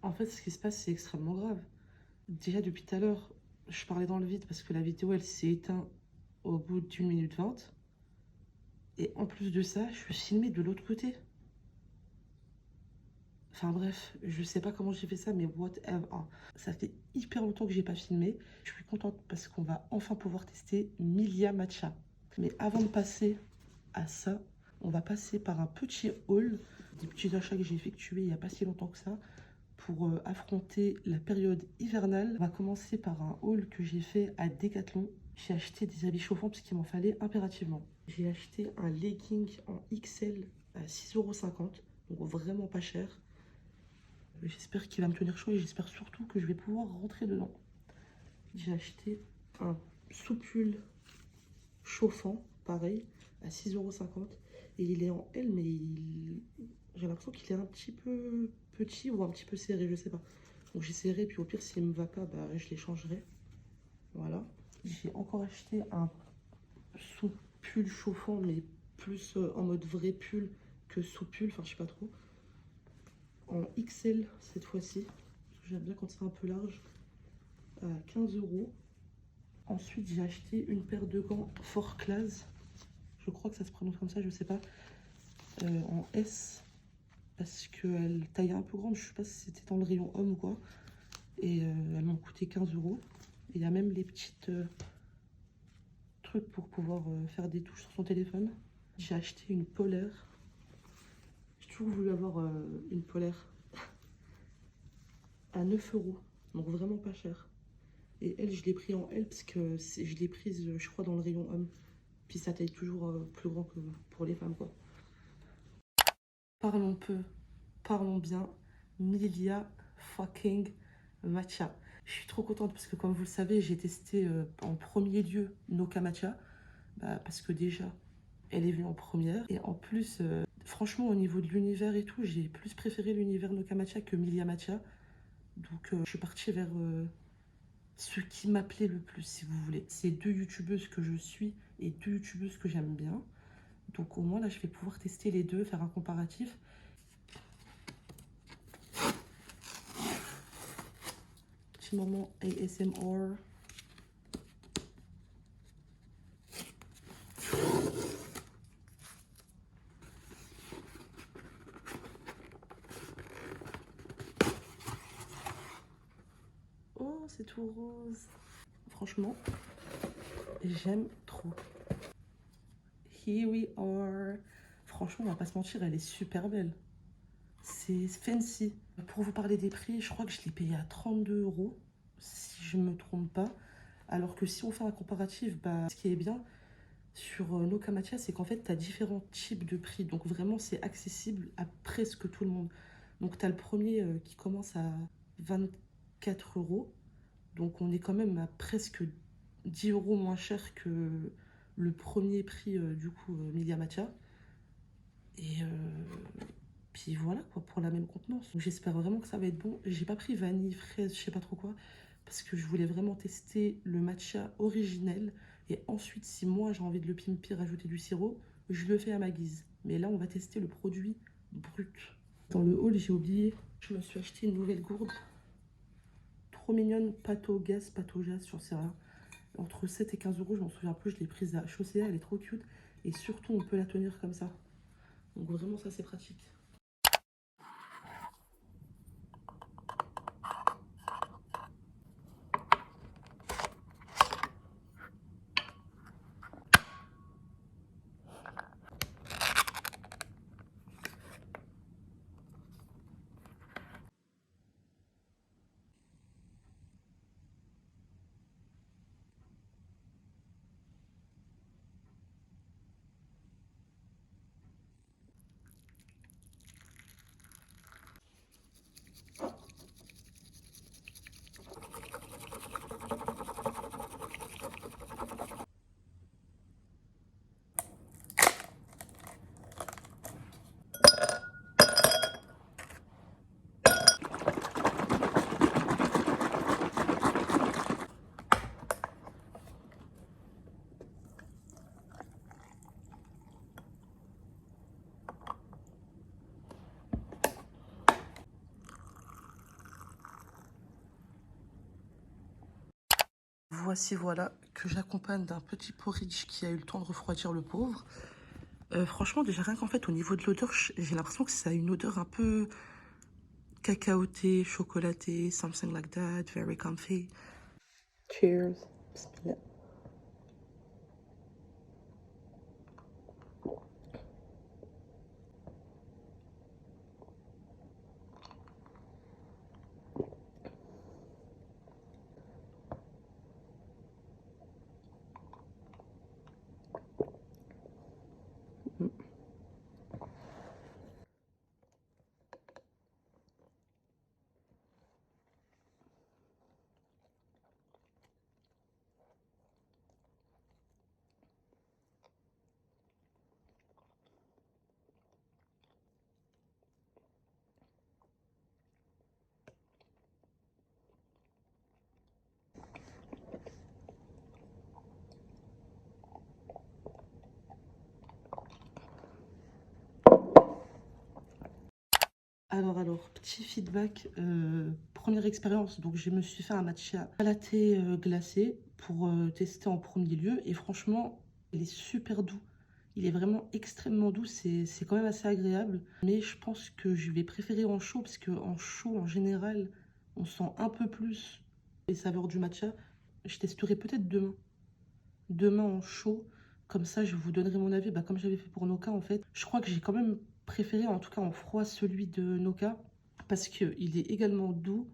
En fait, ce qui se passe, c'est extrêmement grave. Déjà, depuis tout à l'heure, je parlais dans le vide parce que la vidéo, elle s'est éteinte au bout d'une minute 20. Et en plus de ça, je suis filmée de l'autre côté. Enfin bref, je sais pas comment j'ai fait ça, mais whatever. Ça fait hyper longtemps que j'ai pas filmé. Je suis contente parce qu'on va enfin pouvoir tester Milia Matcha. Mais avant de passer à ça, on va passer par un petit haul des petits achats que j'ai effectués il n'y a pas si longtemps que ça pour affronter la période hivernale. On va commencer par un haul que j'ai fait à Decathlon. J'ai acheté des habits chauffants parce qu'il m'en fallait impérativement. J'ai acheté un legging en XL à 6,50 €, donc vraiment pas cher. J'espère qu'il va me tenir chaud et j'espère surtout que je vais pouvoir rentrer dedans. J'ai acheté un soupule chauffant, pareil, à 6,50 € et il est en L, mais j'ai l'impression qu'il est un petit peu petit ou un petit peu serré, je sais pas. Donc j'essaierai, puis au pire, s'il me va pas, bah, je les changerai. Voilà. J'ai encore acheté un sous-pull chauffant, mais plus en mode vrai pull que sous-pull, enfin je sais pas trop. En XL cette fois-ci, parce que j'aime bien quand c'est un peu large, à 15 €. Ensuite, j'ai acheté une paire de gants Fort Class. Je crois que ça se prononce comme ça, je sais pas. En S, parce qu'elle taille un peu grande. Je sais pas si c'était dans le rayon homme ou quoi. Et elles m'ont coûté 15 €. Il y a même les petites trucs pour pouvoir faire des touches sur son téléphone. J'ai acheté une polaire. J'ai toujours voulu avoir une polaire à 9 €. Donc vraiment pas cher. Et elle, je l'ai pris en L parce que je l'ai prise, je crois, dans le rayon homme. Puis ça taille toujours plus grand que pour les femmes, quoi. Parlons peu, parlons bien. Milia fucking Matcha. Je suis trop contente parce que, comme vous le savez, j'ai testé en premier lieu Noka Matcha. Bah, parce que déjà, elle est venue en première. Et en plus, franchement, au niveau de l'univers et tout, j'ai plus préféré l'univers Noka Matcha que Milia Matcha. Donc, je suis partie vers ce qui m'appelait le plus, si vous voulez. C'est deux youtubeuses que je suis et deux youtubeuses que j'aime bien. Donc, au moins, là, je vais pouvoir tester les deux, faire un comparatif. Petit moment ASMR. Oh, c'est tout rose. Franchement, j'aime trop. Here we are. Franchement, on va pas se mentir, elle est super belle. C'est fancy. Pour vous parler des prix, je crois que je l'ai payé à 32 €, si je ne me trompe pas. Alors que si on fait un comparatif, bah, ce qui est bien sur Noka Matcha, c'est qu'en fait, tu as différents types de prix. Donc vraiment, c'est accessible à presque tout le monde. Donc tu as le premier qui commence à 24 €. Donc on est quand même à presque 10 € moins cher que le premier prix du coup Milia Matcha. Et puis voilà quoi, pour la même contenance. Donc j'espère vraiment que ça va être bon. J'ai pas pris vanille, fraise, je sais pas trop quoi, parce que je voulais vraiment tester le matcha originel. Et ensuite, si moi j'ai envie de le pimper, rajouter du sirop, je le fais à ma guise. Mais là, on va tester le produit brut. Dans le haul, j'ai oublié, je me suis acheté une nouvelle gourde. Trop mignonne, pataugas, j'en sais rien. Entre 7 et 15 €, je m'en souviens plus, je l'ai prise à Chaussea, elle est trop cute. Et surtout, on peut la tenir comme ça. Donc vraiment, ça, c'est pratique. voici, voilà, que j'accompagne d'un petit porridge qui a eu le temps de refroidir le pauvre. Franchement, déjà rien qu'en fait, au niveau de l'odeur, j'ai l'impression que ça a une odeur un peu cacaotée, chocolatée, something like that, very comfy. Cheers. Bismillah. Alors, petit feedback, première expérience, donc je me suis fait un matcha latte glacé pour tester en premier lieu, et franchement, il est super doux. Il est vraiment extrêmement doux, c'est quand même assez agréable, mais je pense que je vais préférer en chaud, parce qu'en chaud, en général, on sent un peu plus les saveurs du matcha. Je testerai peut-être demain. Demain en chaud. Comme ça, je vous donnerai mon avis, bah, comme j'avais fait pour Noka en fait. Je crois que j'ai quand même préféré, en tout cas en froid, celui de Noka. Parce qu'il est également doux,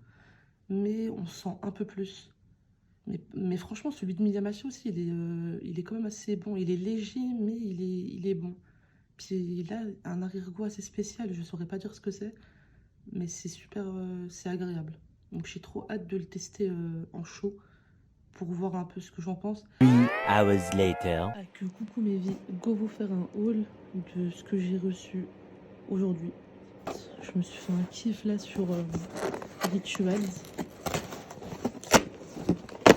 mais on sent un peu plus. Mais franchement, celui de Miyamashi aussi, il est quand même assez bon. Il est léger, mais il est bon. Puis il a un arrière-goût assez spécial, je saurais pas dire ce que c'est. Mais c'est super, c'est agréable. Donc j'ai trop hâte de le tester en chaud pour voir un peu ce que j'en pense. 3 hours later. Ah, que coucou mes vies, go vous faire un haul de ce que j'ai reçu aujourd'hui. Je me suis fait un kiff là sur Rituals.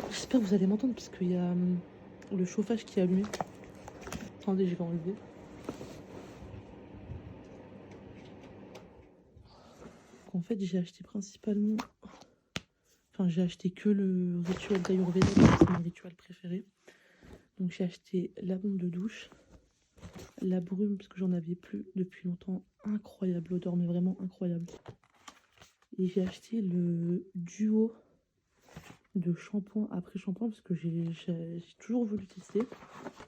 J'espère que vous allez m'entendre parce qu'il y a le chauffage qui est allumé. Attendez, je vais enlever. En fait, j'ai acheté principalement... Enfin, j'ai acheté que le rituel d'Ayurveda, c'est mon rituel préféré. Donc j'ai acheté la bombe de douche, la brume, parce que j'en avais plus depuis longtemps. Incroyable l'odeur, mais vraiment incroyable. Et j'ai acheté le duo de shampoing après shampoing, parce que j'ai toujours voulu tester.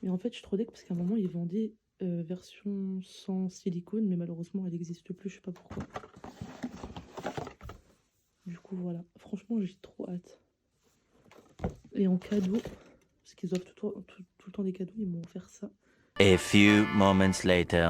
Mais en fait, je suis trop deck, parce qu'à un moment, ils vendaient version sans silicone, mais malheureusement, elle n'existe plus, je sais pas pourquoi. Du coup, voilà. Franchement, j'ai trop hâte. Et en cadeau, parce qu'ils offrent tout le temps des cadeaux, ils m'ont offert ça. A few moments later.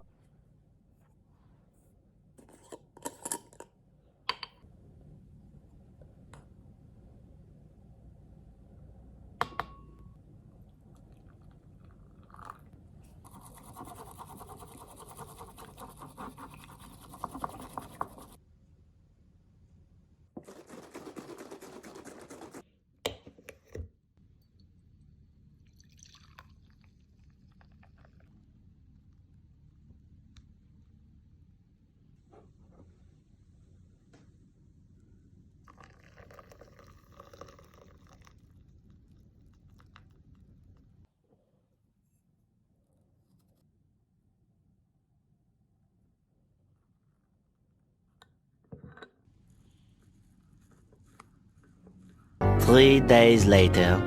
Three days later.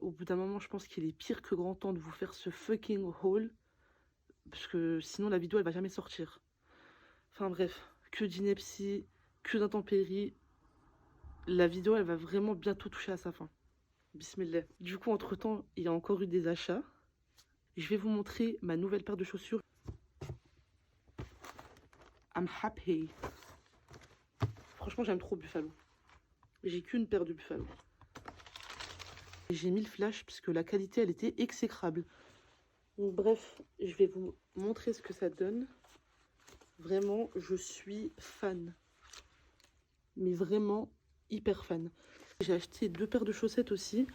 Au bout d'un moment, je pense qu'il est pire que grand temps de vous faire ce fucking haul. Parce que sinon, la vidéo, elle va jamais sortir. Enfin bref, que d'ineptie, que d'intempéries. La vidéo, elle va vraiment bientôt toucher à sa fin. Bismillah. Du coup, entre-temps, il y a encore eu des achats. Je vais vous montrer ma nouvelle paire de chaussures. I'm happy. Franchement, j'aime trop Buffalo. J'ai qu'une paire de Buffalo. J'ai mis le flash parce que la qualité, elle était exécrable. Donc bref, je vais vous montrer ce que ça donne. Vraiment, je suis fan. Mais vraiment hyper fan. J'ai acheté 2 paires de chaussettes aussi,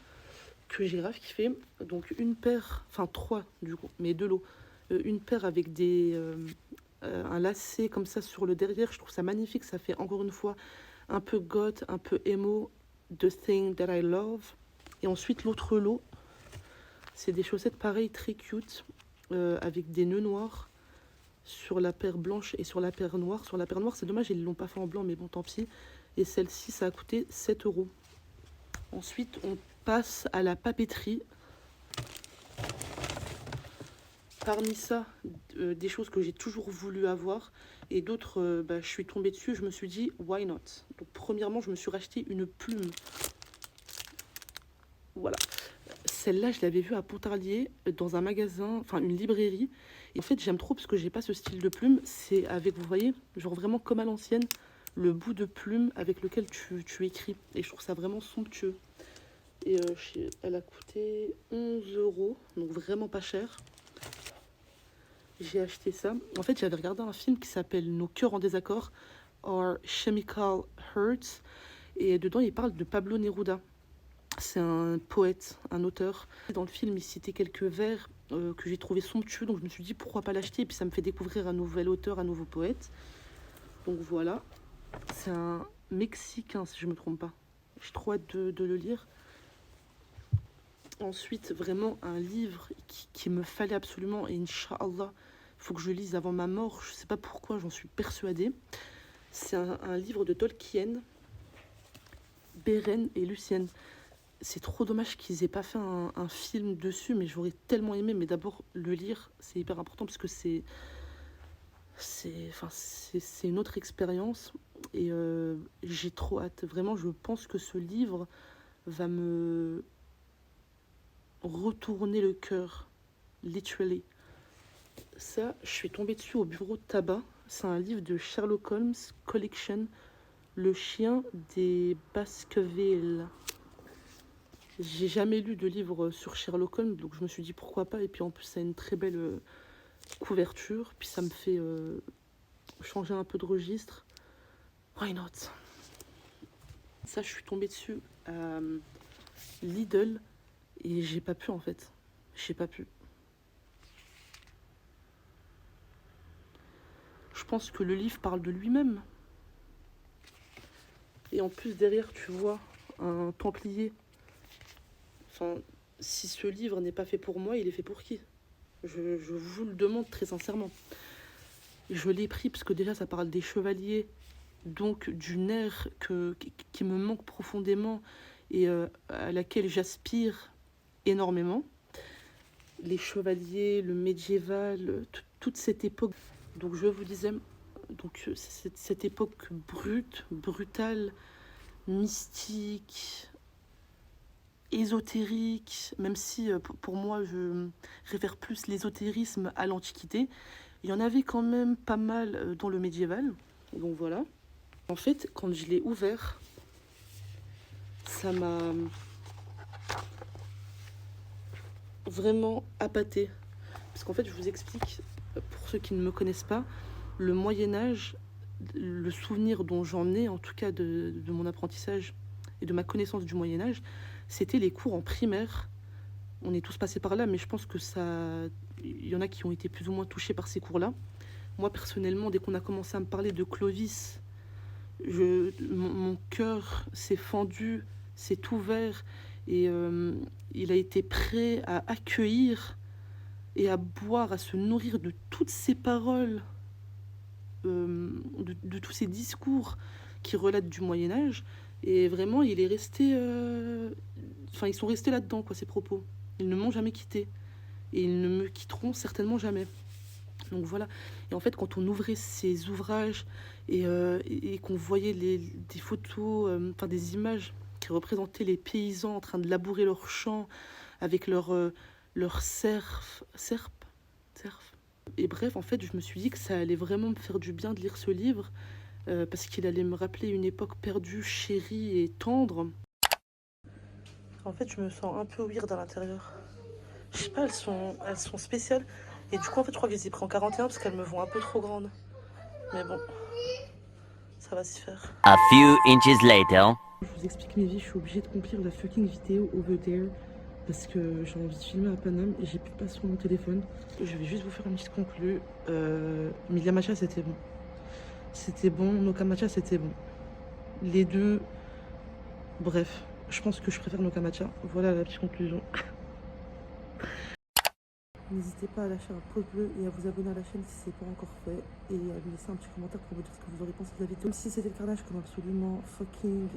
que j'ai grave kiffé. Donc une paire, enfin 3 du coup, mais de l'eau. Une paire avec un lacet comme ça sur le derrière. Je trouve ça magnifique. Ça fait encore une fois un peu goth, un peu emo, The Thing That I Love. Et ensuite, l'autre lot, c'est des chaussettes pareilles, très cute, avec des nœuds noirs sur la paire blanche et sur la paire noire. Sur la paire noire, c'est dommage, ils ne l'ont pas fait en blanc, mais bon, tant pis. Et celle-ci, ça a coûté 7 €. Ensuite, on passe à la papeterie. Parmi ça, des choses que j'ai toujours voulu avoir et d'autres, je suis tombée dessus, je me suis dit, why not? Donc, premièrement, je me suis racheté une plume. Voilà. Celle-là, je l'avais vue à Pontarlier, dans un magasin, enfin une librairie. Et en fait, j'aime trop parce que j'ai pas ce style de plume. C'est avec, vous voyez, genre vraiment comme à l'ancienne, le bout de plume avec lequel tu écris. Et je trouve ça vraiment somptueux. Et elle a coûté 11 €, donc vraiment pas cher. J'ai acheté ça. En fait, j'avais regardé un film qui s'appelle Nos cœurs en désaccord, Our Chemical Hurts. Et dedans, il parle de Pablo Neruda. C'est un poète, un auteur. Dans le film, il citait quelques vers que j'ai trouvé somptueux, donc je me suis dit pourquoi pas l'acheter. Et puis ça me fait découvrir un nouvel auteur, un nouveau poète. Donc voilà. C'est un Mexicain, si je ne me trompe pas. J'ai trop hâte de le lire. Ensuite, vraiment un livre qui me fallait absolument, et Inch'Allah, il faut que je le lise avant ma mort. Je ne sais pas pourquoi, j'en suis persuadée. C'est un livre de Tolkien, Beren et Lucienne. C'est trop dommage qu'ils aient pas fait un film dessus, mais j'aurais tellement aimé. Mais d'abord, le lire, c'est hyper important parce que c'est une autre expérience. Et j'ai trop hâte. Vraiment, je pense que ce livre va me retourner le cœur, literally. Ça, je suis tombée dessus au bureau de tabac. C'est un livre de Sherlock Holmes Collection, Le chien des Baskerville. J'ai jamais lu de livre sur Sherlock Holmes, donc je me suis dit pourquoi pas. Et puis en plus, ça a une très belle couverture. Puis ça me fait changer un peu de registre. Why not? Ça, je suis tombée dessus à Lidl et j'ai pas pu en fait. J'ai pas pu. Je pense que le livre parle de lui-même. Et en plus, derrière, tu vois un templier. Enfin, si ce livre n'est pas fait pour moi, il est fait pour qui? Je vous le demande très sincèrement. Je l'ai pris parce que déjà, ça parle des chevaliers, donc d'une ère qui me manque profondément et à laquelle j'aspire énormément. Les chevaliers, le médiéval, toute cette époque. Donc je vous disais, donc cette époque brutale, mystique, ésotérique, même si pour moi je réfère plus l'ésotérisme à l'Antiquité. Il y en avait quand même pas mal dans le médiéval, donc voilà. En fait, quand je l'ai ouvert, ça m'a vraiment appâté. Parce qu'en fait, je vous explique, pour ceux qui ne me connaissent pas, le Moyen-Âge, le souvenir dont j'en ai, en tout cas de mon apprentissage et de ma connaissance du Moyen-Âge, c'était les cours en primaire. On est tous passés par là, mais je pense que il y en a qui ont été plus ou moins touchés par ces cours-là. Moi, personnellement, dès qu'on a commencé à me parler de Clovis, mon cœur s'est fendu, s'est ouvert, et il a été prêt à accueillir et à boire, à se nourrir de toutes ces paroles, de tous ces discours qui relatent du Moyen-Âge. Et vraiment, il est resté... ils sont restés là-dedans, quoi, ces propos. Ils ne m'ont jamais quitté. Et ils ne me quitteront certainement jamais. Donc voilà. Et en fait, quand on ouvrait ces ouvrages et qu'on voyait des photos, des images qui représentaient les paysans en train de labourer leurs champs avec leur serf. Et bref, en fait, je me suis dit que ça allait vraiment me faire du bien de lire ce livre parce qu'il allait me rappeler une époque perdue, chérie et tendre. En fait, je me sens un peu weird à l'intérieur. Je sais pas, elles sont spéciales. Et du coup, en fait, je crois que je les ai pris en 41 parce qu'elles me vont un peu trop grandes. Mais bon, ça va se faire. A few inches later. Je vous explique mes vies, je suis obligée de conclure la fucking vidéo over there parce que j'ai envie de filmer à Paname et j'ai plus de place sur mon téléphone. Je vais juste vous faire une petite conclue. Milia Matcha, c'était bon. C'était bon, Noka Matcha, c'était bon. Les deux, bref, je pense que je préfère Mocha Matcha. Voilà la petite conclusion. N'hésitez pas à lâcher un pouce bleu et à vous abonner à la chaîne si ce n'est pas encore fait. Et à me laisser un petit commentaire pour me dire ce que vous aurez pensé de la vidéo. Même si c'était le carnage comme absolument fucking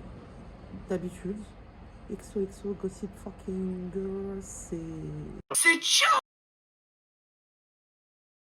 d'habitude. XOXO Gossip Fucking Girl, c'est...